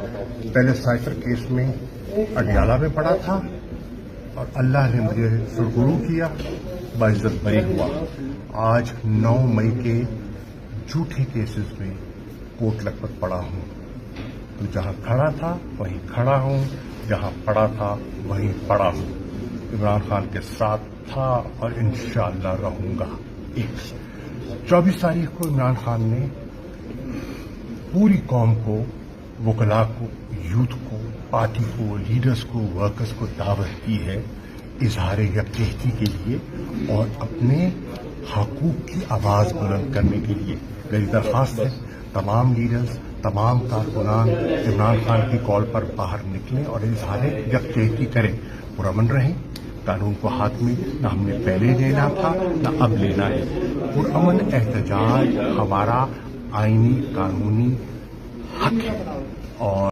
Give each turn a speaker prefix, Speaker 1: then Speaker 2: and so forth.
Speaker 1: पहले cipher case में अडियाला में पड़ा था और अल्लाह ने मुझे सुरगुरू किया, बाइज्जत बरी हुआ। आज 9 मई के झूठे केसेस में कोर्ट लखपत पड़ा हूं। तो जहां खड़ा था वहीं खड़ा हूं, जहां पड़ा था वहीं पड़ा हूं। इमरान खान के साथ था और इंशाअल्लाह रहूंगा। 24 तारीख को इमरान खान ने पूरी कौम को, वकला को, यूथ को, पार्टी को, लीडर्स को, वर्कर्स को दावत दी है इजहार यकजहती के लिए और अपने हकूक की आवाज बुलंद करने के लिए। मेरी दरख्वास्त है तमाम लीडर्स, तमाम कारकुनान इमरान खान की कॉल पर बाहर निकलें और इजहार यकजहती करें। पुरअमन रहें। कानून को हाथ में न हमने पहले लेना था न अब लेना है। पुरअमन एहतजाज हमारा आईनी कानूनी हक है और